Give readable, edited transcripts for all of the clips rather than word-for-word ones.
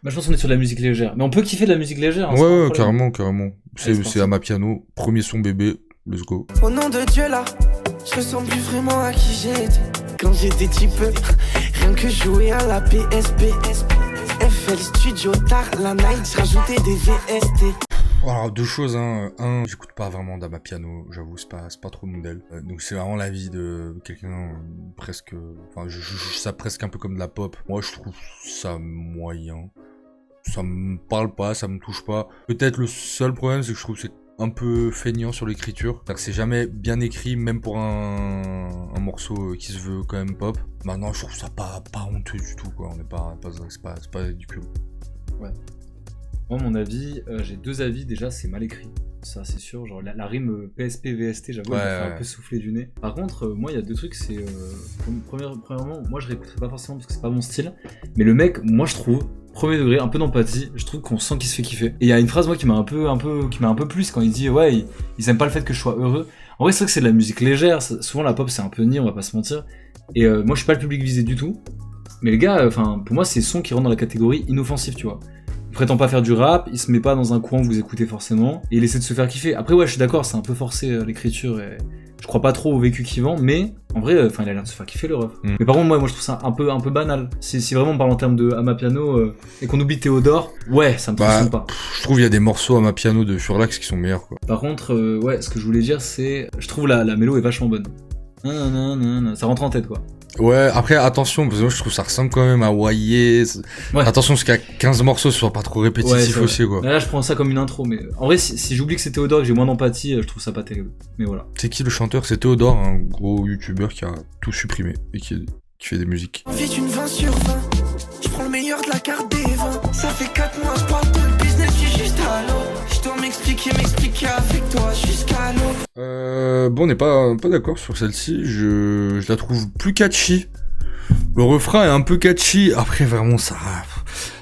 Bah, je pense qu'on est sur de la musique légère. Mais on peut kiffer de la musique légère. Hein, Ouais, carrément. Allez, C'est Amapiano, premier son bébé, let's go. Au nom de Dieu là, je ressemble plus vraiment à qui j'étais quand j'étais petit peu. Rien que jouer à la PSP, FL Studio tard la night, rajouter des VST. Alors, deux choses, hein. Un, j'écoute pas vraiment d'Amapiano, j'avoue, c'est pas trop mon modèle. Donc c'est vraiment l'avis de quelqu'un presque... Enfin, je juge ça presque un peu comme de la pop. Moi, je trouve ça moyen. Ça me parle pas, ça me touche pas. Peut-être le seul problème, c'est que je trouve que c'est un peu feignant sur l'écriture. C'est-à-dire que c'est jamais bien écrit, même pour un morceau qui se veut quand même pop. Maintenant, je trouve ça pas honteux du tout, quoi. C'est pas ridicule. Ouais. Moi, mon avis, j'ai deux avis. Déjà, c'est mal écrit. Ça, c'est sûr. Genre, la rime PSP, VST, j'avoue, elle me fait un peu souffler du nez. Par contre, moi, il y a deux trucs. C'est. Premièrement, moi, je réécouterai pas forcément parce que c'est pas mon style. Mais le mec, moi, je trouve, premier degré, un peu d'empathie. Je trouve qu'on sent qu'il se fait kiffer. Et il y a une phrase, moi, qui m'a un peu plus quand il dit, ouais, ils aiment pas le fait que je sois heureux. En vrai, c'est vrai que c'est de la musique légère. Souvent, la pop, c'est un peu niais, on va pas se mentir. Et moi, je suis pas le public visé du tout. Mais les gars, pour moi, c'est son qui rentre dans la catégorie inoffensif, tu vois. Il prétend pas faire du rap, il se met pas dans un courant que vous écoutez forcément, et il essaie de se faire kiffer. Après ouais, je suis d'accord, c'est un peu forcé l'écriture, et je crois pas trop au vécu qu'il vend, mais en vrai, il a l'air de se faire kiffer le ref. Mais par contre, moi je trouve ça un peu banal. Si vraiment on parle en termes de Amapiano, et qu'on oublie Théodore, ouais, ça me transcende pas. Je trouve il y a des morceaux Amapiano de Furlax qui sont meilleurs, quoi. Par contre, ouais, ce que je voulais dire, c'est, je trouve la mélo est vachement bonne. Ça rentre en tête, quoi. Ouais, après attention, parce que moi je trouve ça ressemble quand même à Wayé. Ouais. Attention, parce qu'il y a 15 morceaux, ce soit pas trop répétitif aussi, quoi. Là, je prends ça comme une intro, mais en vrai, si j'oublie que c'est Théodore et que j'ai moins d'empathie, je trouve ça pas terrible. Mais voilà. C'est qui le chanteur? C'est Théodore, un gros youtubeur qui a tout supprimé et qui fait des musiques. Vite une 20 sur 20, je prends le meilleur de la carte des 20. Ça fait 4 mois, je parle de business, je suis juste à l'eau. Je dois m'expliquer avec toi jusqu'à l'eau. Bon, on n'est pas d'accord sur celle-ci. Je la trouve plus catchy. Le refrain est un peu catchy. Après, vraiment, ça...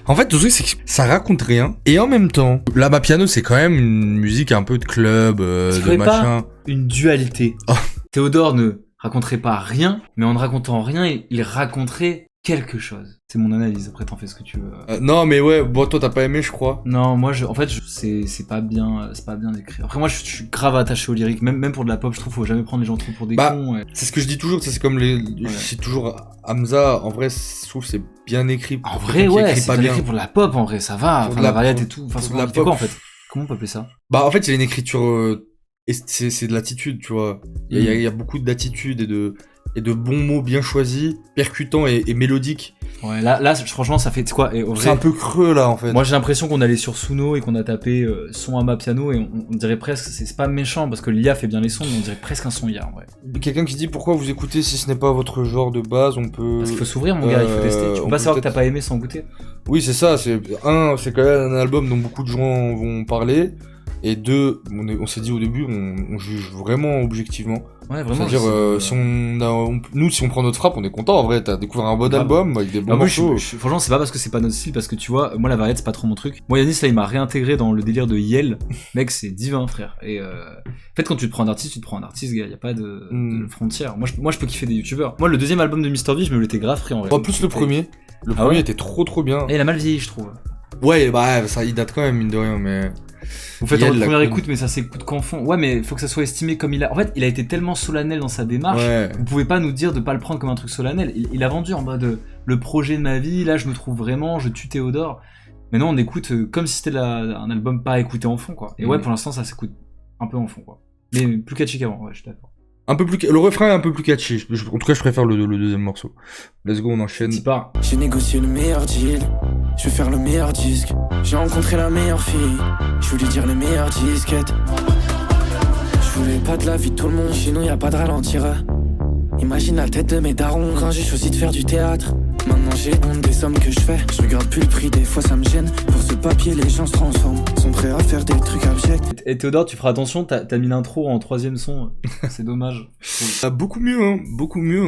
En fait, le truc, c'est que ça raconte rien. Et en même temps, l'Amapiano, c'est quand même une musique un peu de club, de machin. Pas une dualité. Oh. Théodore ne raconterait pas rien, mais en ne racontant rien, il raconterait quelque chose. C'est mon analyse, après t'en fais ce que tu veux. Non mais ouais, bon toi t'as pas aimé je crois. Non, moi c'est pas bien écrit. Après moi je suis grave attaché aux lyriques, même pour de la pop je trouve faut jamais prendre les gens trop pour des cons. Ouais. C'est ce que je dis toujours, c'est comme c'est toujours Hamza, en vrai je trouve c'est bien écrit. En vrai ouais, c'est bien écrit pour de la pop en vrai, ça va, pour la variété et tout. Enfin c'est quoi en fait? Comment on peut appeler ça? Bah en fait il y a une écriture, et c'est de l'attitude tu vois. Il y a beaucoup d'attitude et de bons mots bien choisis, percutants et mélodiques. Ouais, là franchement ça fait quoi et c'est un peu creux là en fait. Moi j'ai l'impression qu'on allait sur Suno et qu'on a tapé son Amapiano et on dirait presque, c'est pas méchant parce que l'IA fait bien les sons, mais on dirait presque un son IA en vrai. Quelqu'un qui dit pourquoi vous écoutez si ce n'est pas votre genre de base, on peut... Parce qu'il faut s'ouvrir mon gars, il faut tester, tu peux pas savoir que t'as pas aimé sans goûter. Oui c'est ça, c'est quand même un album dont beaucoup de gens vont parler. Et deux, on s'est dit au début, on juge vraiment objectivement. Ouais, vraiment. C'est-à-dire, si on prend notre frappe, on est content. En vrai, t'as découvert un bon album avec des bons morceaux. Franchement, c'est pas parce que c'est pas notre style, parce que tu vois, moi la variété c'est pas trop mon truc. Moi Yanis là, il m'a réintégré dans le délire de Yel. Mec, c'est divin, frère. Et en fait, quand tu te prends un artiste, gars. Y a pas de frontière. Moi, je peux kiffer des youtubeurs. Moi, le deuxième album de Mr V, je me l'étais grave pris en vrai. En plus, le premier. Le premier était trop bien. Et il a mal vieilli, je trouve. Ouais, bah ça, il date quand même mine de rien, mais. Vous faites en première écoute, mais ça s'écoute qu'en fond. Ouais, mais faut que ça soit estimé comme il a. En fait, il a été tellement solennel dans sa démarche. Ouais. Vous pouvez pas nous dire de pas le prendre comme un truc solennel. Il a vendu en mode le projet de ma vie. Là, je me trouve vraiment. Je tue Théodore. Maintenant, on écoute comme si c'était un album pas écouté en fond, quoi. Et ouais, pour l'instant, ça s'écoute un peu en fond, quoi. Mais plus catchy qu'avant. Ouais, je suis d'accord. Le refrain est un peu plus catchy. En tout cas, je préfère le deuxième morceau. Let's go, on enchaîne. C'est pas. J'ai négocié le meilleur deal. Je vais faire le meilleur disque. J'ai rencontré la meilleure fille. Je voulais dire les meilleures disquettes. Je voulais pas de la vie de tout le monde. Chez nous, y a pas de ralentir. Imagine la tête de mes darons quand j'ai choisi de faire du théâtre. Maintenant j'ai honte des sommes que je fais. Je regarde plus le prix, des fois ça me gêne. Pour ce papier, les gens se transforment. Sont prêts à faire des trucs abjects. Et Théodore, tu feras attention, t'as mis l'intro en troisième son. C'est dommage. Beaucoup mieux, hein. Beaucoup mieux.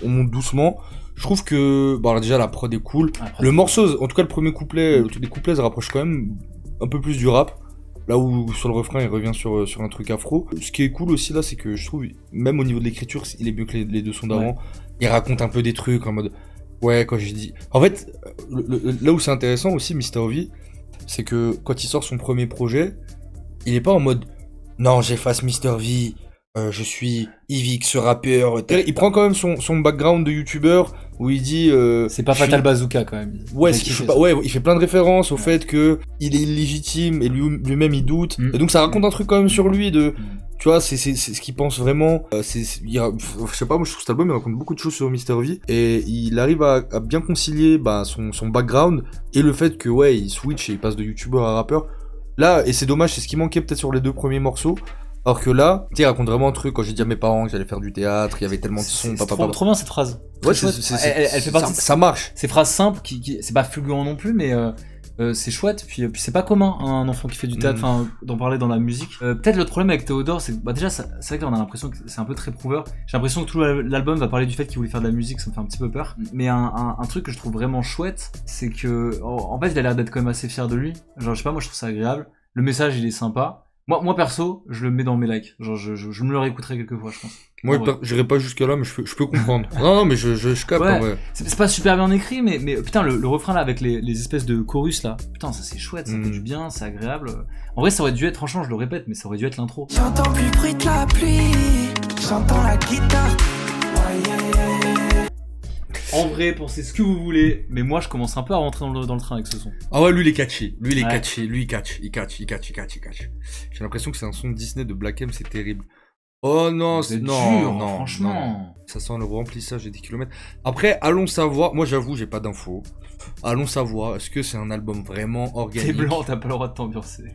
On monte doucement. Je trouve que, bon, alors déjà la prod est cool. Le morceau, en tout cas le premier couplet, les couplets se rapprochent quand même un peu plus du rap. Là où sur le refrain il revient sur un truc afro. Ce qui est cool aussi là, c'est que je trouve, même au niveau de l'écriture, il est mieux que les deux sons d'avant. Ouais. Il raconte un peu des trucs en mode, Ouais, quand j'ai dit... En fait, là où c'est intéressant aussi, Mr. V, c'est que quand il sort son premier projet, il est pas en mode « Non, j'efface Mr. V, je suis Yvick, ce rappeur... » Il prend quand même son background de youtubeur, où il dit... c'est pas Fatal Bazooka, quand même. Ouais, il fait plein de références au fait que il est illégitime, et lui-même il doute. Et donc ça raconte un truc quand même sur lui, de... Tu vois, c'est ce qu'il pense vraiment. Je sais pas, moi je trouve que cet album il raconte beaucoup de choses sur Mr. V et il arrive à bien concilier son background et le fait que ouais il switch et il passe de youtubeur à rappeur. Là, et c'est dommage, c'est ce qui manquait peut-être sur les 2 premiers morceaux. Alors que là, tu sais, il raconte vraiment un truc. Quand j'ai dit à mes parents que j'allais faire du théâtre, il y avait tellement de sons. C'est trop bien cette phrase. Ouais, elle fait partie. Ça marche. Ces phrases simples c'est pas fulgurant non plus, mais c'est chouette, puis c'est pas commun un enfant qui fait du théâtre, d'en parler dans la musique. Peut-être l'autre problème avec Théodore, c'est que déjà c'est vrai que là on a l'impression que c'est un peu très prouveur. J'ai l'impression que tout l'album va parler du fait qu'il voulait faire de la musique, ça me fait un petit peu peur. Mais un truc que je trouve vraiment chouette, c'est que en fait il a l'air d'être quand même assez fier de lui. Genre je sais pas, moi je trouve ça agréable. Le message il est sympa. Moi perso, je le mets dans mes likes. Genre je me le réécouterai quelques fois, je pense. Moi, j'irai pas jusqu'à là, mais je peux comprendre. non, mais je capte, ouais. en vrai. C'est pas super bien écrit, mais putain, le refrain là, avec les espèces de chorus là, putain, ça c'est chouette, ça fait du bien, c'est agréable. En vrai, ça aurait dû être, franchement, je le répète, mais ça aurait dû être l'intro. J'entends plus le bruit de la pluie, j'entends la guitare. En vrai, pensez ce que vous voulez, mais moi je commence un peu à rentrer dans le train avec ce son. Ah ouais, lui il est catchy, il catch. J'ai l'impression que c'est un son Disney de Black M, c'est terrible. Oh non, c'est dur, franchement. Non. Ça sent le remplissage des 10 km. Après, allons savoir, moi j'avoue, j'ai pas d'infos. Allons savoir, est-ce que c'est un album vraiment organique? T'es blanc, t'as pas le droit de t'ambiancer.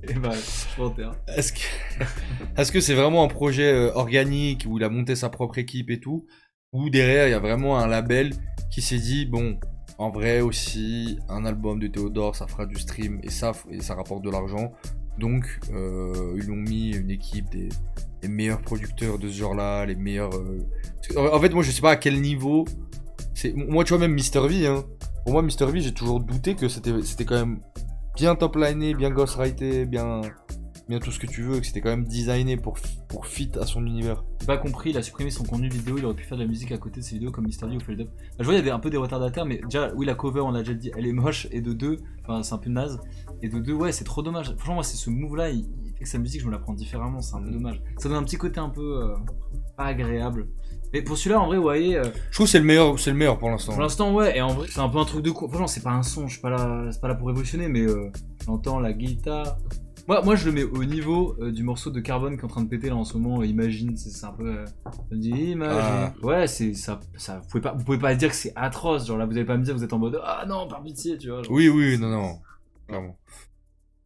Et bah, je m'enterre. Est-ce que c'est vraiment un projet organique où il a monté sa propre équipe et tout? Ou derrière, il y a vraiment un label qui s'est dit, bon, en vrai aussi, un album de Théodore, ça fera du stream et ça rapporte de l'argent. Donc, ils ont mis une équipe des meilleurs producteurs de ce genre-là, les meilleurs... En fait, moi, je sais pas à quel niveau... Moi, tu vois, même Mr. V, hein. Pour moi, Mr. V, j'ai toujours douté que c'était quand même bien top-liné, bien ghostwrité, bien tout ce que tu veux, que c'était quand même designé pour fit à son univers. J'ai pas compris, il a supprimé son contenu vidéo, il aurait pu faire de la musique à côté de ses vidéos comme Mr. V ou Fold Up. Je vois, il y avait un peu des retardataires, mais déjà, oui, la cover, on l'a déjà dit, elle est moche, et de 2, enfin, c'est un peu naze, et de 2, ouais, c'est trop dommage. Franchement, moi, c'est ce move-là, il fait que sa musique, je me la prends différemment, c'est un peu dommage. Ça donne un petit côté un peu pas agréable. Mais pour celui-là, en vrai, ouais. Je trouve que c'est le meilleur pour l'instant. Pour l'instant, ouais, et en vrai, c'est un peu un truc de quoi. Franchement, c'est pas un son, je suis pas là pour révolutionner, mais j'entends la guitare. Moi, je le mets au niveau du morceau de Carbone qui est en train de péter là en ce moment. Imagine, c'est un peu. On dit imagine. Ouais, c'est ça. Vous pouvez pas dire que c'est atroce. Genre là, vous allez pas me dire, vous êtes en mode ah non, par pitié, tu vois. Genre. Oui, non, clairement.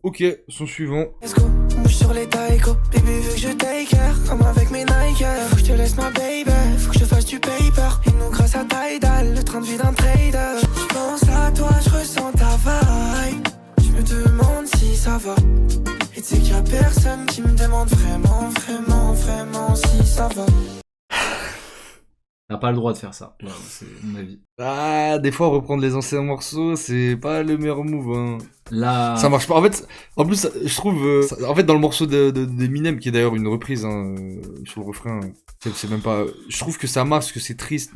Ok, son suivant. Let's go, bouge sur les taïko. Baby veut que je take care, comme avec mes Nike. Faut que je te laisse ma baby, faut que je te fasse du paper. Et nous grâce à Tidal, le train de vie d'un trader. Je pense à toi, je ressens ta vibe. Je me demande si ça va. Et tu sais qu'il y a personne qui me demande vraiment si ça va. T'as pas le droit de faire ça, c'est mon avis. Ah, des fois reprendre les anciens morceaux, c'est pas le meilleur move, hein. Là... Ça marche pas. En fait, en plus, je trouve... en fait, dans le morceau d'Eminem, qui est d'ailleurs une reprise, hein, sur le refrain, c'est même pas... Je trouve que ça marche, que c'est triste.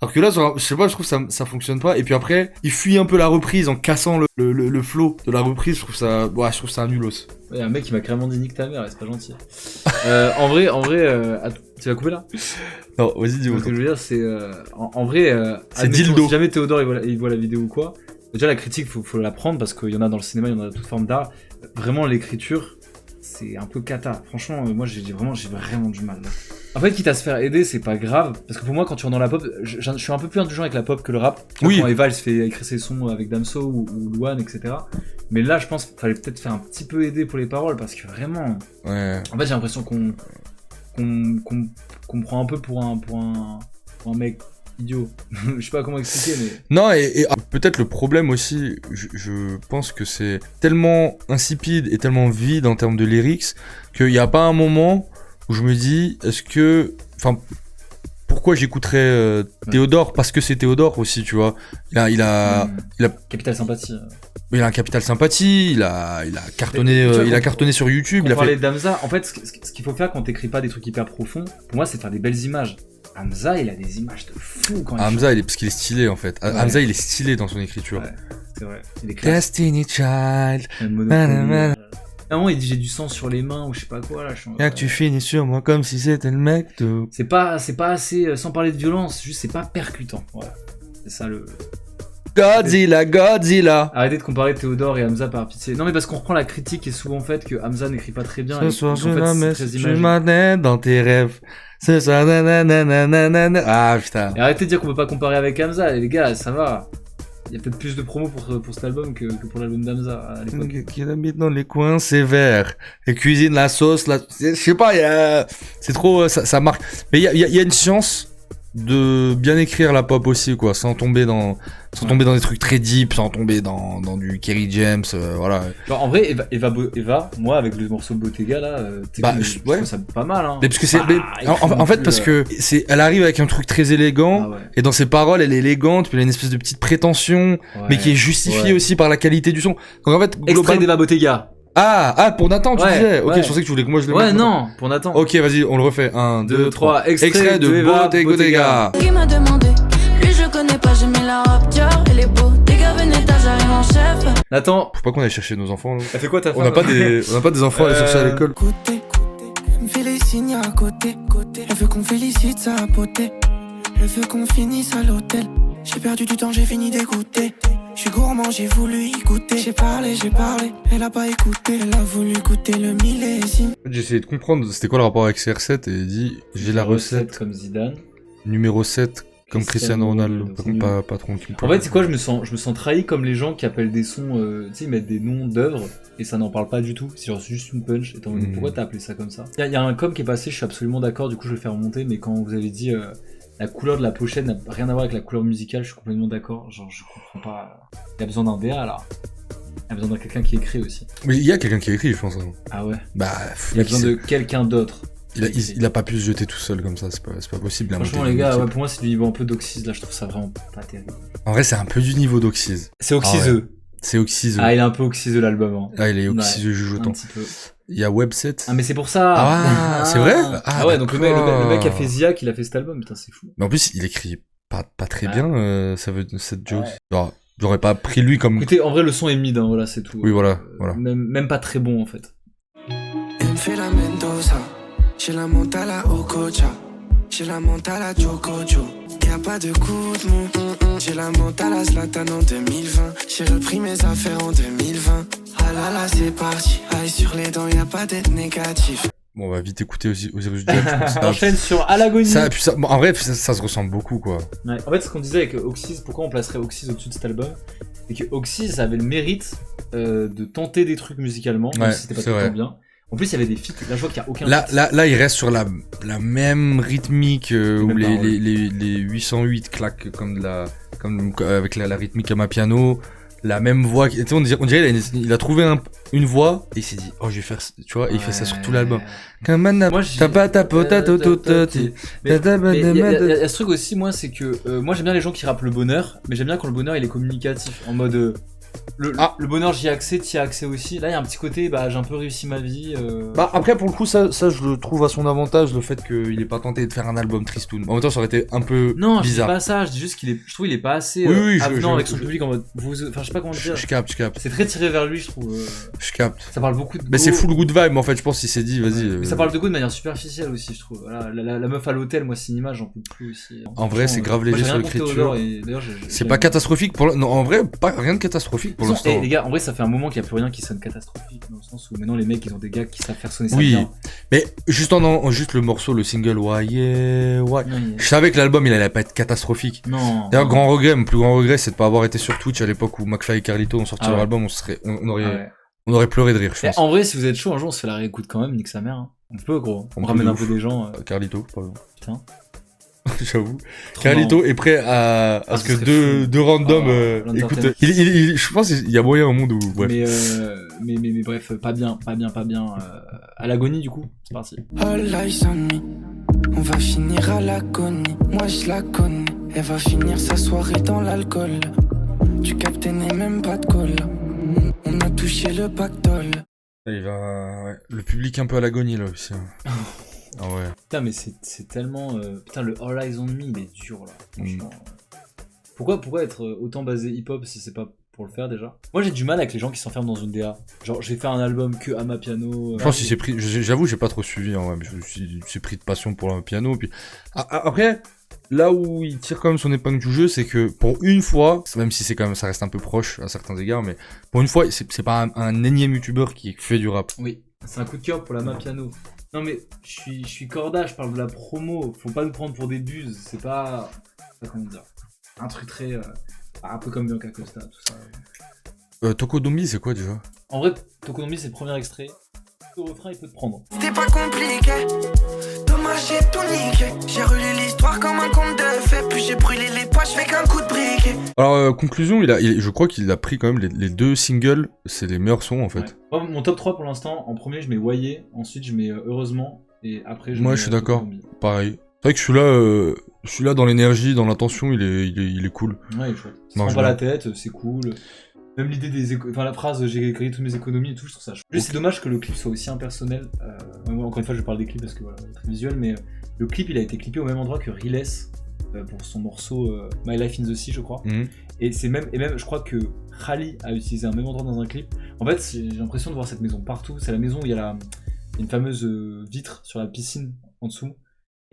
Alors que là, je sais pas, je trouve que ça fonctionne pas. Et puis après, il fuit un peu la reprise en cassant le flow de la reprise. Je trouve ça un nulos. Il y a un mec qui m'a carrément dit nique ta mère, c'est pas gentil. En vrai, tu vas couper là? Non, vas-y, dis-moi. Ce que je veux dire, c'est en vrai, c'est dildo. Si jamais Théodore il voit la vidéo ou quoi, déjà la critique, faut la prendre parce qu'il y en a dans le cinéma, il y en a de toute forme d'art. Vraiment, l'écriture, c'est un peu cata. Franchement, moi, j'ai vraiment du mal là. En fait, quitte à se faire aider, c'est pas grave. Parce que pour moi, quand tu rentres dans la pop, je suis un peu plus indulgent avec la pop que le rap. Oui. Quand Eva, elle se fait écrire ses sons avec Damso ou Luan, etc. Mais là, je pense qu'il fallait peut-être faire un petit peu aider pour les paroles. Parce que vraiment. Ouais. En fait, j'ai l'impression qu'on prend un peu pour un mec idiot. Je sais pas comment expliquer, mais. Non, et peut-être le problème aussi, je pense que c'est tellement insipide et tellement vide en termes de lyrics qu'il n'y a pas un moment où je me dis, pourquoi j'écouterais Théodore? Parce que c'est Théodore aussi, tu vois. Il a Capital sympathie. Mais il a un capital sympathie, il a cartonné, il a cartonné sur YouTube. On parlait d'Hamza, en fait, ce qu'il faut faire quand t'écris pas des trucs hyper profonds, pour moi, c'est de faire des belles images. Hamza, il a des images de fou quand Hamza, parce qu'il est stylé en fait. Ouais. Hamza, il est stylé dans son écriture. Ouais, c'est vrai. Il est classe. Destiny Child. À un moment, il dit j'ai du sang sur les mains ou je sais pas quoi là. Y'a que tu finis sur moi comme si c'était le mec de. C'est pas assez, sans parler de violence, juste c'est pas percutant. Voilà. C'est ça le. Godzilla. Arrêtez de comparer Théodore et Hamza par pitié. Non mais parce qu'on reprend la critique qui est souvent faite que Hamza n'écrit pas très bien. Ce soir je la mets, tu m'as dans tes rêves. Ce soir nanana. Ah putain. Et arrêtez de dire qu'on peut pas comparer avec Hamza, les gars, ça va. Il y a peut-être plus de promos pour cet album que pour l'album d'Hamza à l'époque. Qui habite dans les coins sévères et cuisine la sauce, je sais pas, c'est trop, ça marque. Mais il y a une science de bien écrire la pop aussi, quoi, sans tomber dans des trucs très deep, sans tomber dans du Kerry James, voilà. Genre en vrai, Eva, moi avec le morceau Bottega là, je trouve ça pas mal. Hein. Mais parce que en fait parce que elle arrive avec un truc très élégant et dans ses paroles elle est élégante, puis elle a une espèce de petite prétention, mais qui est justifiée aussi par la qualité du son. Donc en fait, extrait d'Eva Bottega. Ah, pour Nathan, tu disais. Ok, je pensais que tu voulais que moi je le mette. Ouais, non, pour Nathan. Ok, vas-y, on le refait. 1, 2, 3. Extrait de Bottega. Qui m'a demandé, lui je connais pas, j'ai mis la robe Dior et les Bottega Veneta, j'arrive en chef. Nathan. Faut pas qu'on aille chercher nos enfants, là. Elle fait quoi ta femme? On n'a pas des enfants à aller chercher à l'école. Côté, elle me fait les signes à côté. Elle veut qu'on félicite sa beauté. Elle veut qu'on finisse à l'hôtel. J'ai perdu du temps, j'ai fini d'écouter. Je suis gourmand, j'ai voulu y goûter. J'ai parlé, elle a pas écouté. Elle a voulu goûter le millésime. J'ai essayé de comprendre c'était quoi le rapport avec CR7 et il dit j'ai la recette comme Zidane. Numéro 7 comme Cristiano Ronaldo. Par contre, pas trop. En fait, c'est quoi, je me sens trahi comme les gens qui appellent des sons, tu sais, ils mettent des noms d'œuvres et ça n'en parle pas du tout. C'est genre juste une punch. Et pourquoi t'as appelé ça comme ça? Il y a un com qui est passé, je suis absolument d'accord, du coup je vais le faire remonter, mais quand vous avez dit la couleur de la pochette n'a rien à voir avec la couleur musicale, je suis complètement d'accord. Genre, je comprends pas. Il y a besoin d'un DA là. Il y a besoin de quelqu'un qui écrit aussi. Mais il y a quelqu'un qui écrit, je pense. Hein. Ah ouais. Bah, il y a besoin de quelqu'un d'autre. Il a pas pu se jeter tout seul comme ça, c'est pas possible. Franchement, les gars, pour moi, c'est du niveau un peu d'Oxys. Là, je trouve ça vraiment pas terrible. En vrai, c'est un peu du niveau d'Oxys. C'est oxyseux. Ouais. C'est oxyseux. Ah, il est un peu oxyseux l'album. Hein. Ah, il est oxyseux jugeotant. Un petit peu. Il y a Webset. Ah, mais c'est pour ça. Ah, c'est vrai? Ah ouais, donc le mec a fait Ziak, il a fait cet album, putain, c'est fou. Mais en plus, il écrit pas très bien, ça veut cette joke. Alors, j'aurais pas pris lui comme. Écoutez, en vrai, le son est mid, hein, voilà, c'est tout. Oui, voilà. Même pas très bon, en fait. Elle me fait la Mendoza. J'ai la mentale au Okocha. J'ai la mentale à Chococho. Y'a pas de coup de mou. J'ai la mentale à Zlatan en 2020. J'ai repris mes affaires en 2020. Ah là là, c'est parti. Aïe sur les dents, y'a pas d'être négatif. Bon, on va vite écouter Osiris James. On enchaîne sur Alagonie. En vrai, ça se ressemble beaucoup, quoi. Ouais. En fait, ce qu'on disait avec Oxys, pourquoi on placerait Oxys au-dessus de cet album, c'est que Oxys, ça avait le mérite de tenter des trucs musicalement, même si c'était pas tout le temps bien. En plus, il y avait des feats. Là, je vois qu'il n'y a aucun feat. Là, il reste sur la même rythmique où les 808 claquent comme avec la rythmique à ma piano. La même voix. On dirait il a trouvé une voix et il s'est dit, oh, je vais faire, tu vois, et il fait ça sur tout l'album. Moi, il y a ce truc aussi, moi, c'est que moi, j'aime bien les gens qui rappent le bonheur, mais j'aime bien quand le bonheur il est communicatif, en mode. Le bonheur, j'y ai accès, t'y as accès aussi. Là, il y a un petit côté, j'ai un peu réussi ma vie. Après, pour le coup, ça, je le trouve à son avantage, le fait qu'il ait pas tenté de faire un album tristoun. En même temps, ça aurait été un peu bizarre. Non, je dis pas ça, je dis juste je trouve qu'il est pas assez avenant avec son public en mode. Enfin, je sais pas comment dire. Je capte. C'est très tiré vers lui, je trouve. Je capte. Ça parle beaucoup de. Mais c'est full good vibe, en fait, je pense qu'il s'est dit, vas-y. Mais ça parle de go de manière superficielle aussi, je trouve. Voilà, la meuf à l'hôtel, moi, cinéma, j'en peux plus aussi. En vrai, c'est grave léger sur l'écriture. C'est pas catastrophique pour. Non, en vrai, pas rien de catastrophique pour l'instant. Les gars, en vrai, ça fait un moment qu'il n'y a plus rien qui sonne catastrophique, dans le sens où maintenant les mecs ils ont des gars qui savent faire sonner ça bien. Mais juste le morceau, le single je savais que l'album il allait pas être catastrophique. Non. D'ailleurs, mon plus grand regret, c'est de pas avoir été sur Twitch à l'époque où McFly et Carlito ont sorti leur album, on aurait pleuré de rire, je pense. En vrai, si vous êtes chaud, un jour on se fait la réécoute quand même, nique sa mère. Hein. On peut, gros. On ramène un peu des gens. Carlito, par exemple. Putain. J'avoue. Carlito est prêt à ce que deux randoms écoutent. Je pense qu'il y a moyen au monde où. Bref. Mais bref, pas bien. À l'agonie, du coup, c'est parti. All eyes on me. On va finir à l'agonie. Moi je la connais. Elle va finir sa soirée dans l'alcool. Du capitaine et même pas de colle. On a touché le pactole. Il va... Ouais. Le public un peu à l'agonie là aussi. Ah ouais. Putain, mais c'est tellement... Putain, le All Eyes on Me, il est dur là. Franchement. Pourquoi être autant basé hip-hop si c'est pas pour le faire déjà? Moi j'ai du mal avec les gens qui s'enferment dans une DA. Genre, je vais faire un album que Amapiano. Je pense qu'il s'est pris... J'avoue, j'ai pas trop suivi, hein, mais j'ai pris de passion pour le piano. Puis... Après, là où il tire quand même son épingle du jeu, c'est que pour une fois, même si c'est quand même, ça reste un peu proche à certains égards, mais pour une fois, c'est pas un énième youtubeur qui fait du rap. Oui, c'est un coup de cœur pour l'Amapiano. Non mais je suis corda, je parle de la promo, faut pas nous prendre pour des buses, c'est pas comment dire, un truc très un peu comme Bianca Costa, tout ça. Tokodomi, c'est quoi déjà? En vrai, Tokodomi c'est le premier extrait. Le refrain il peut te prendre. C'était pas compliqué, dommage j'ai tout niqué. J'ai relu l'histoire comme un conte de fées, puis j'ai brûlé les poches avec un coup de briquet. Alors conclusion, je crois qu'il a pris quand même les deux singles, c'est les meilleurs sons en fait. Ouais. Moi, mon top 3 pour l'instant, en premier je mets Wayé, ensuite je mets Heureusement, et après je Moi mets, je suis d'accord, Tokodomi. pareil. C'est vrai que celui-là dans l'énergie, dans l'intention, il est cool. Ouais, il est chouette. Il se prend pas la tête, c'est cool. Même l'idée des enfin la phrase j'ai écrit toutes mes économies et tout, je trouve ça chouette. Juste c'est dommage que le clip soit aussi impersonnel. Encore une fois je parle des clips parce que voilà, il est très visuel, mais le clip il a été clippé au même endroit que Riles pour son morceau My Life in the Sea je crois. Et même je crois que Khali a utilisé un même endroit dans un clip. En fait j'ai l'impression de voir cette maison partout. C'est la maison où il y a une fameuse vitre sur la piscine en dessous.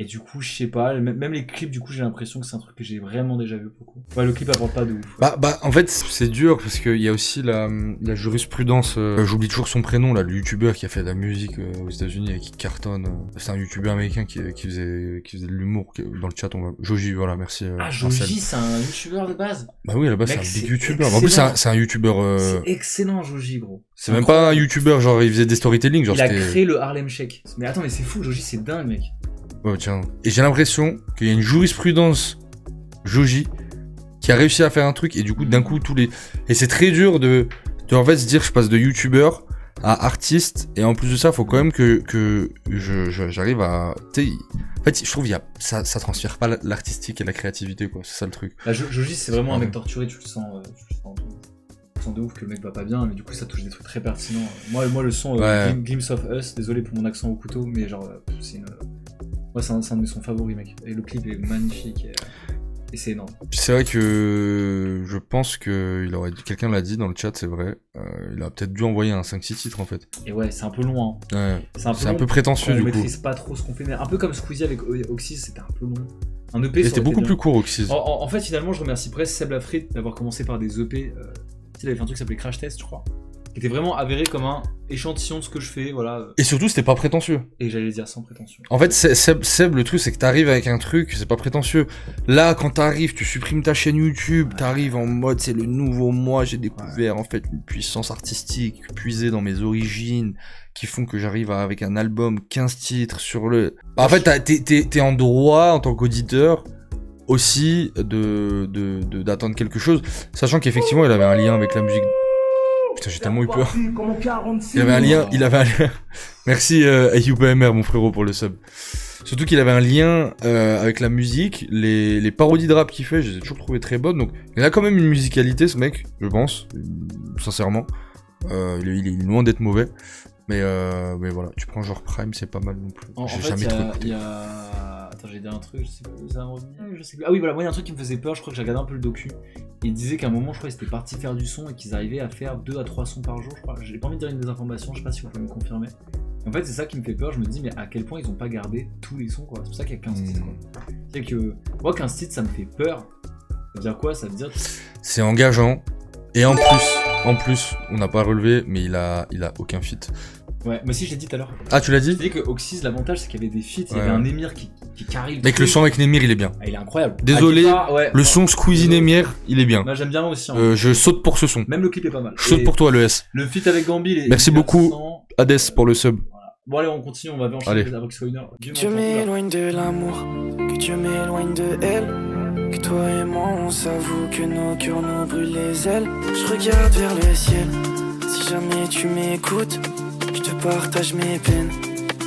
Et du coup, je sais pas, même les clips, du coup, j'ai l'impression que c'est un truc que j'ai vraiment déjà vu beaucoup. Ouais, le clip apporte pas de ouf. Ouais. Bah, en fait, c'est dur parce qu'il y a aussi la jurisprudence. J'oublie toujours son prénom, là, le youtubeur qui a fait de la musique aux États-Unis et qui cartonne. C'est un youtubeur américain qui faisait de l'humour. Dans le chat, on va. Joji, voilà, merci. Joji, c'est un youtubeur de base. Bah oui, à la base, c'est un big youtubeur. En plus, c'est un youtubeur. C'est excellent, Joji, gros. C'est même pas un youtubeur, genre, il faisait des storytelling. Genre, il a créé le Harlem Shake. Mais attends, mais c'est fou, Joji, c'est dingue, mec. Oh tiens. Et j'ai l'impression qu'il y a une jurisprudence Joji qui a réussi à faire un truc et du coup d'un coup et c'est très dur de en fait se dire je passe de youtubeur à artiste et en plus de ça faut quand même que j'arrive à en fait je trouve ça transfère pas l'artistique et la créativité quoi, c'est ça le truc. Joji c'est vraiment un mec torturé, tu le sens de ouf que le mec va pas bien, mais du coup ça touche des trucs très pertinents. Moi le son Glimpse of Us, désolé pour mon accent au couteau, mais genre c'est un de mes sons favoris mec, et le clip est magnifique et c'est énorme. C'est vrai que je pense que quelqu'un l'a dit dans le chat, c'est vrai, il a peut-être dû envoyer un 5-6 titres en fait. Et ouais, c'est un peu long hein. Ouais, c'est un peu prétentieux du coup. On maîtrise pas trop ce qu'on fait, mais un peu comme Squeezie avec Oxys, c'était un peu long. Un EP c'était beaucoup plus court Oxys. En fait finalement je remercie presque Seb Lafrite d'avoir commencé par des EP, il avait fait un truc qui s'appelait Crash Test je crois, qui était vraiment avéré comme un échantillon de ce que je fais, voilà. Et surtout, c'était pas prétentieux. Et j'allais dire sans prétention. En fait, Seb, le truc, c'est que t'arrives avec un truc, c'est pas prétentieux. Là, quand t'arrives, tu supprimes ta chaîne YouTube, t'arrives en mode, c'est le nouveau moi, j'ai découvert, en fait, une puissance artistique puisée dans mes origines, qui font que j'arrive avec un album, 15 titres sur le... En fait, t'es en droit, en tant qu'auditeur, aussi, d'attendre quelque chose, sachant qu'effectivement, il avait un lien avec la musique... Putain, j'ai tellement eu peur. Il avait un lien. Merci AyoubMR, mon frérot, pour le sub. Surtout qu'il avait un lien avec la musique, les parodies de rap qu'il fait, je les ai toujours trouvées très bonnes. Donc, il a quand même une musicalité, ce mec, je pense, sincèrement. Il est loin d'être mauvais. Mais voilà, tu prends genre Prime, c'est pas mal non plus. J'ai jamais trop écouté. Attends, j'ai dit un truc, je sais plus, ça je sais plus. Ah oui, voilà, moi il y a un truc qui me faisait peur, je crois que j'ai regardé un peu le docu. Il disait qu'à un moment, je crois, ils étaient partis faire du son et qu'ils arrivaient à faire 2 à 3 sons par jour, je crois. J'ai pas envie de dire une désinformation, je sais pas si vous pouvez me confirmer. En fait, c'est ça qui me fait peur, je me dis, mais à quel point ils ont pas gardé tous les sons, quoi. C'est pour ça qu'il y a 15 titres, quoi. C'est que, moi, 15 titres, ça me fait peur. Ça veut dire quoi? Ça veut dire. C'est engageant. Et en plus, on n'a pas relevé, mais il a aucun feat. Ouais, mais si je l'ai dit tout à l'heure. Ah, tu l'as dit? Je disais que Oxys, l'avantage, c'est qu'il y avait des feats, il y avait un Némir qui arrive. Mec, le son avec Némir, il est bien. Ah, il est incroyable. Désolé, le son Squeezie Némir, il est bien. Moi, j'aime bien aussi. Hein. Je saute pour ce son. Même le clip est pas mal. Je saute pour toi, le S. Le feat avec Gambi, il est. Merci beaucoup, Hades, pour le sub. Voilà. Bon, allez, on continue, on va enchaîner avec Skyner. Que Dieu m'éloigne de l'amour, que Dieu m'éloigne de elle. Que toi et moi, on s'avoue que nos cœurs nous brûlent les ailes. Je regarde vers le ciel, si jamais tu m'écoutes. Je te partage mes peines,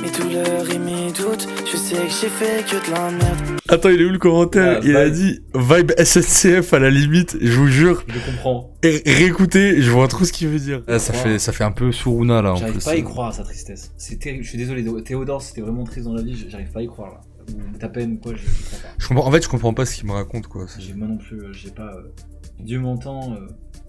mes douleurs et mes doutes. Je sais que j'ai fait que de la merde. Attends, il est où le commentaire? Il a dit vibe SNCF à la limite, je vous jure. Je le comprends. Et réécoutez, je vois trop ce qu'il veut dire. Ah, ça fait un peu Suruna là en plus. J'arrive pas à y croire à sa tristesse. C'est terrible, je suis désolé. Théodore, c'était vraiment triste dans la vie, j'arrive pas à y croire là. Ou ta peine ou quoi, je comprends pas. En fait, je comprends pas ce qu'il me raconte quoi. Moi non plus, j'ai pas. Dieu m'entend.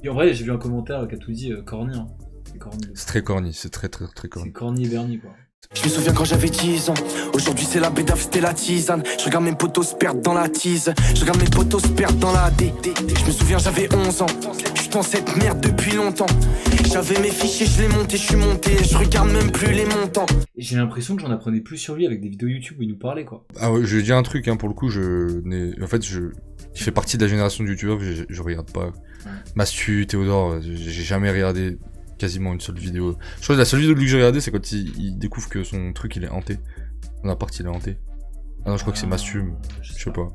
Et en vrai, j'ai vu un commentaire qui a tout dit corny. Hein. C'est corny. C'est très corny, c'est très corny. C'est corny et Bernie quoi. Je me souviens quand j'avais 10 ans. Aujourd'hui c'est la bédave, c'était la tisane. Je regarde mes potos se perdre dans la tease. Je regarde mes potos se perdre dans la D. Je me souviens j'avais 11 ans. Je suis dans cette merde depuis longtemps. J'avais mes fichiers, je les monté, je suis monté. Je regarde même plus les montants. Et j'ai l'impression que j'en apprenais plus sur lui avec des vidéos YouTube où il nous parlait quoi. Ah ouais, je vais dire un truc hein, pour le coup, il fait partie de la génération de youtubeurs que je regarde pas. Ouais. Mastu, Théodore, j'ai jamais regardé quasiment une seule vidéo. Je crois que la seule vidéo de lui que j'ai regardé, c'est quand il découvre que son truc il est hanté. Son appart il est hanté. Ah non, je crois que c'est Mastu, je sais pas.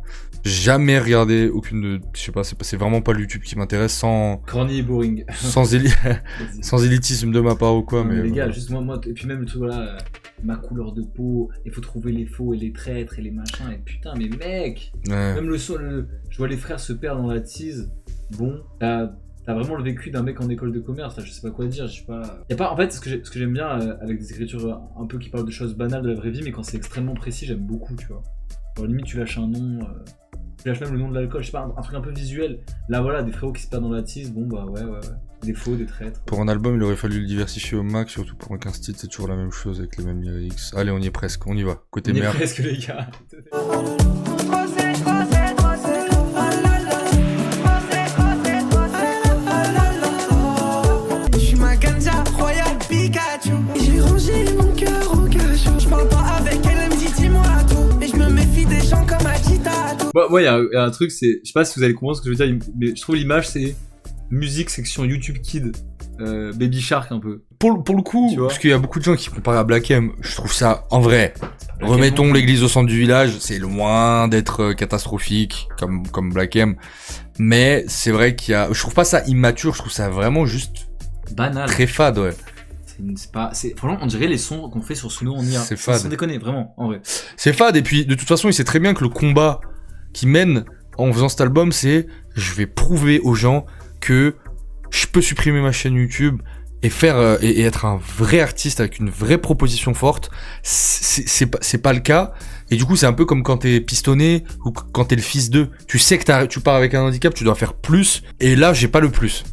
Jamais regardé aucune de. Je sais pas, c'est vraiment pas le YouTube qui m'intéresse sans. Corny et boring. sans élitisme de ma part ou quoi, mais. Les gars, juste moi, et puis même le truc voilà, ma couleur de peau, il faut trouver les faux et les traîtres et les machins, et putain, mais mec! Ouais. Même je vois les frères se perdre dans la tease. Bon, t'as vraiment le vécu d'un mec en école de commerce, là, je sais pas quoi dire, je sais pas. Y a pas en fait, ce que j'aime bien avec des écritures un peu qui parlent de choses banales de la vraie vie, mais quand c'est extrêmement précis, j'aime beaucoup, tu vois. Genre, limite, tu lâches un nom, tu lâches même le nom de l'alcool, je sais pas, un truc un peu visuel. Là, voilà, des frérots qui se perdent dans la tease, bon, bah ouais. Des faux, des traîtres. Pour un album, il aurait fallu le diversifier au max, surtout pour un 15 titres, c'est toujours la même chose avec les mêmes lyrics. Allez, on y est presque, on y va. Côté merde. On y est presque, les gars. J'ai rangé mon cœur au cachot. Je parle pas avec elle, elle me dit dis-moi tout. Mais je me méfie des gens comme Agita. Moi, y a un truc, c'est. Je sais pas si vous allez comprendre ce que je veux dire, mais je trouve l'image, c'est musique section YouTube Kid. Baby Shark un peu. Pour le coup, parce qu'il y a beaucoup de gens qui comparent à Black M, je trouve ça en vrai. Remettons l'église au centre du village, c'est loin d'être catastrophique comme Black M. Mais c'est vrai je trouve pas ça immature, je trouve ça vraiment juste banal. Très fade, ouais. Franchement, on dirait les sons qu'on fait sur Suno en IA. C'est fade. Sans déconner, vraiment, en vrai. C'est fade, et puis de toute façon, il sait très bien que le combat qu'il mène en faisant cet album, c'est je vais prouver aux gens que je peux supprimer ma chaîne YouTube et faire et être un vrai artiste avec une vraie proposition forte. C'est pas le cas. Et du coup, c'est un peu comme quand t'es pistonné ou quand t'es le fils d'eux. Tu sais que tu pars avec un handicap, tu dois faire plus. Et là, j'ai pas le plus.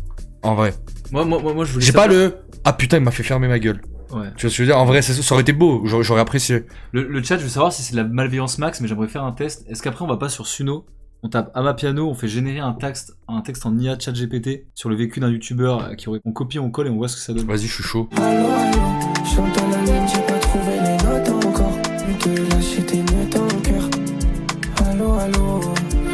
En vrai. Moi, je voulais. J'ai pas le. Ah putain, il m'a fait fermer ma gueule. Ouais. Tu vois ce que je veux dire? En vrai, ça aurait été beau. J'aurais apprécié. Le chat, je veux savoir si c'est de la malveillance max, mais j'aimerais faire un test. Est-ce qu'après, on va pas sur Suno? On tape Amapiano, on fait générer un texte en IA chat GPT sur le vécu d'un youtubeur on copie, on colle et on voit ce que ça donne. Vas-y, je suis chaud. Allô, j'entends la ligne, j'ai pas trouvé les notes encore. De lâcher tes notes en cœur. Allô,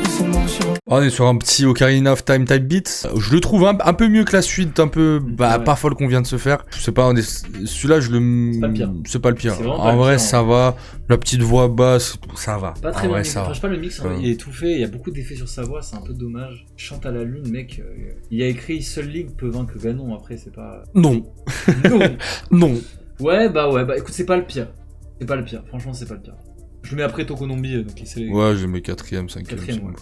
laissez-moi sur. On est sur un petit Ocarina of Time type beat. Je le trouve un peu mieux que la suite, un peu pas folle qu'on vient de se faire. Je sais pas, celui-là c'est pas le pire. En vrai, ça va. La petite voix basse, ça va. Pas très bien, franchement pas le mix, il est étouffé, il y a beaucoup d'effets sur sa voix, c'est un peu dommage. Chante à la lune, mec. Il a écrit seule ligue peut vaincre Ganon, après c'est pas. Non. Non. Ouais, bah écoute, c'est pas le pire. C'est pas le pire, franchement c'est pas le pire. Je le mets après Tokonombi, donc c'est les... Ouais, je le mets 4ème, 5ème. Ouais.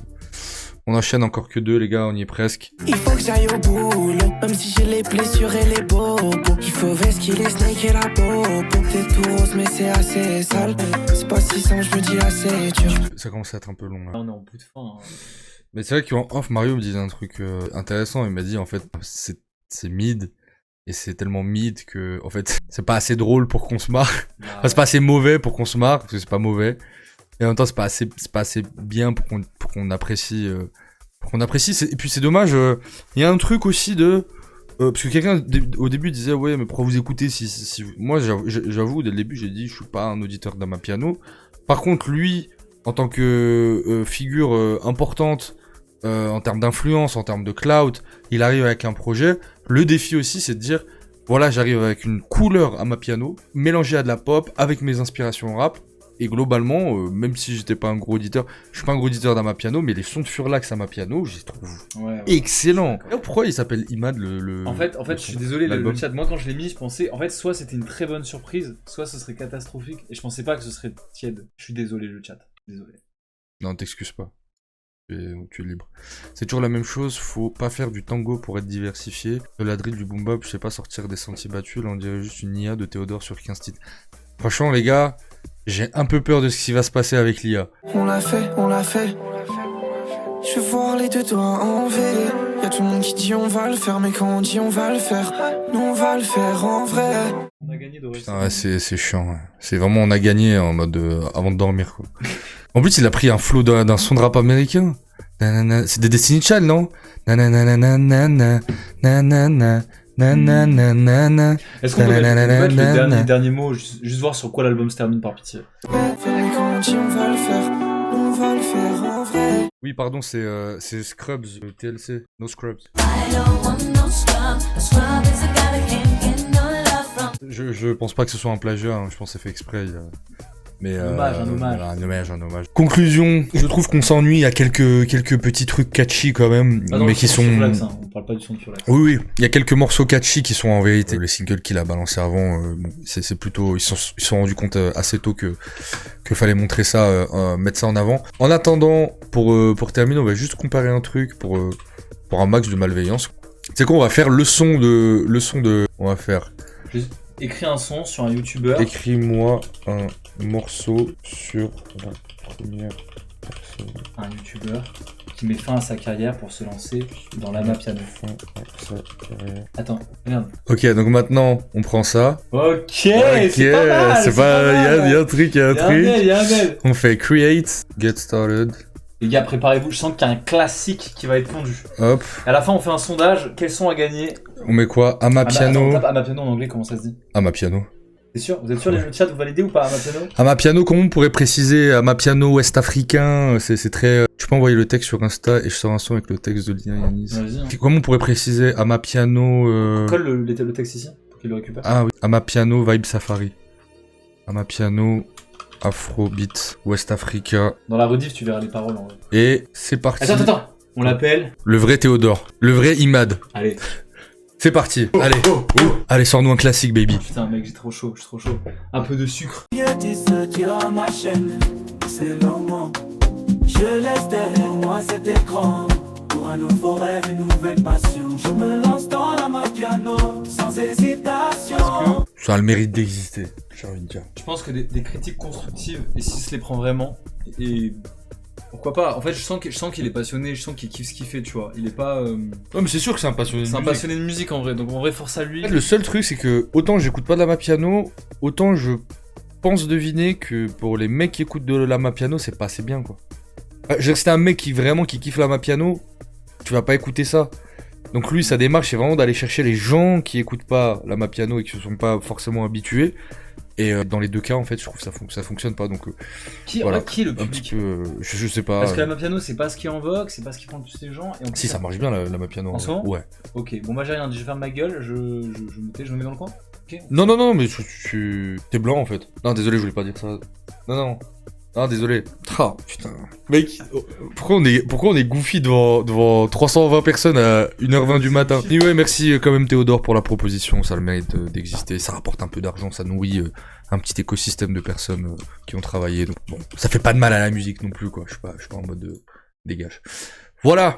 On enchaîne encore que 2, les gars, on y est presque. Il faut que j'aille au boulot, même si j'ai les blessures et les bobos. Il faut vesquiller les snakes et la bobo. T'es tout rose, mais c'est assez sale. C'est pas si simple, je me dis assez dur. Ça commence à être un peu long, là. On est en bout de fin. Hein. Mais c'est vrai qu'en off, Mario me disait un truc intéressant. Il m'a dit, en fait, c'est mid. Et c'est tellement mid que, en fait, c'est pas assez drôle pour qu'on se marre. Enfin, c'est pas assez mauvais pour qu'on se marre, parce que c'est pas mauvais. Et en même temps, c'est pas assez bien pour qu'on apprécie. Et puis c'est dommage. Il y a un truc aussi de parce que quelqu'un au début disait ouais, mais pourquoi vous écoutez si moi j'avoue dès le début j'ai dit je suis pas un auditeur d'Amapiano. Par contre lui en tant que figure importante en termes d'influence, en termes de clout, il arrive avec un projet. Le défi aussi c'est de dire voilà, j'arrive avec une couleur Amapiano mélangée à de la pop avec mes inspirations rap. Et globalement, même si j'étais pas un gros auditeur, je suis pas un gros auditeur d'Amapiano, mais les sons de Furlax Amapiano, je les trouve excellents. Pourquoi il s'appelle Imad le En fait, je suis désolé, le chat, moi quand je l'ai mis, je pensais, en fait, soit c'était une très bonne surprise, soit ce serait catastrophique, et je pensais pas que ce serait tiède. Je suis désolé, le chat, désolé. Non, t'excuses pas. Tu es libre. C'est toujours la même chose, faut pas faire du tango pour être diversifié. De la drill, du boom bap, je sais pas sortir des sentiers battus, là on dirait juste une IA de Théodore sur 15 titres. Franchement les gars, j'ai un peu peur de ce qui va se passer avec l'IA. On l'a fait, on l'a fait. Je veux voir les deux doigts en V. Y'a tout le monde qui dit on va le faire, mais quand on dit on va le faire, nous on va le faire en vrai. On a gagné de Putain, ouais, c'est chiant. Ouais. C'est vraiment on a gagné en mode avant de dormir quoi. En plus il a pris un flow d'un son de rap américain. C'est des Destiny Child non? Est-ce qu'on peut mettre les derniers mots, juste voir sur quoi l'album se termine par pitié. Oui, pardon, c'est Scrubs, TLC, No Scrubs. Je pense pas que ce soit un plagiat, hein. Je pense que c'est fait exprès. Mais un hommage. Un hommage. Conclusion, je trouve qu'on s'ennuie, il y a quelques petits trucs catchy quand même, mais qui sont... Furlax, hein. On parle pas du son de Furlax. Oui, il y a quelques morceaux catchy qui sont en vérité. Les singles qu'il a balancé avant, c'est plutôt... Ils se sont rendus compte assez tôt que fallait montrer ça, mettre ça en avant. En attendant, pour terminer, on va juste comparer un truc pour un max de malveillance. C'est quoi, on va faire le son de... On va faire... Écris un son sur un youtubeur. Écris-moi un morceau sur la première personne. Un youtubeur qui met fin à sa carrière pour se lancer dans l'Amapiano. Fin à sa carrière. Attends, regarde. Ok, donc maintenant, on prend ça. Ok, c'est pas mal. C'est pas... Il y a un truc, Il y a un bel. On fait create, get started. Les gars, préparez-vous, je sens qu'il y a un classique qui va être pondu. Hop. À la fin, on fait un sondage. Quel son a gagné? On met quoi? Amapiano. Attends, Amapiano en anglais, comment ça se dit? Amapiano. C'est sûr? Vous êtes sûr, les chat, vous validez ou pas Amapiano? Amapiano, comment on pourrait préciser? Amapiano ouest-africain, c'est très... Tu peux envoyer le texte sur Insta et je sors un son avec le texte de Lien Yanis. Vas-y, hein. Comment on pourrait préciser? Amapiano... Colle le texte ici, pour qu'il le récupère. Ah oui, Amapiano Vibe Safari. Amapiano... Afrobeat, West Africa. Dans la rediff, tu verras les paroles en vrai. Et c'est parti. Attends. On l'appelle le vrai Théodore. Le vrai Imad. Allez. C'est parti. Allez. Allez, sors-nous un classique, baby. Putain, mec, j'ai trop chaud. Un peu de sucre. C'est le moment. Je laisse derrière moi cet écran. Pour un nouveau rêve, une nouvelle passion. Je me lance dans l'Amapiano sans hésitation. Ça a le mérite d'exister, j'ai envie de dire. Je pense que des critiques constructives, et s'il se les prend vraiment, et pourquoi pas. En fait, je sens qu'il est passionné, je sens qu'il kiffe ce qu'il fait, tu vois. Il est pas... Ouais, mais c'est sûr que c'est un passionné de musique. C'est un passionné de musique en vrai, donc en vrai, force à lui. En fait, le seul truc, c'est que autant j'écoute pas de l'Amapiano, autant je pense deviner que pour les mecs qui écoutent de l'Amapiano, c'est pas assez bien, quoi. Je veux dire, si t'es un mec qui kiffe l'Amapiano, tu vas pas écouter ça. Donc lui, sa démarche, c'est vraiment d'aller chercher les gens qui écoutent pas l'Amapiano et qui se sont pas forcément habitués. Et dans les deux cas, en fait, je trouve que ça fonctionne pas. Donc qui est le public? Un petit peu, je sais pas. Parce que l'Amapiano, c'est pas ce qui est en vogue, c'est pas ce qui prend le plus les gens. Et si, ça marche bien l'Amapiano. En ce moment ? Ouais. Ok, bon, moi j'ai rien dit, je vais faire ma gueule, je me mets dans le coin. Okay. Non, mais t'es blanc en fait. Non, désolé, je voulais pas dire ça. Non, désolé. Ah, putain. Mec, pourquoi on est goofy devant 320 personnes à 1h20 du matin? Et ouais, merci quand même Théodore pour la proposition, ça a le mérite d'exister. Ça rapporte un peu d'argent, ça nourrit un petit écosystème de personnes qui ont travaillé. Donc bon, ça fait pas de mal à la musique non plus, quoi. Je suis pas en mode dégage. Voilà,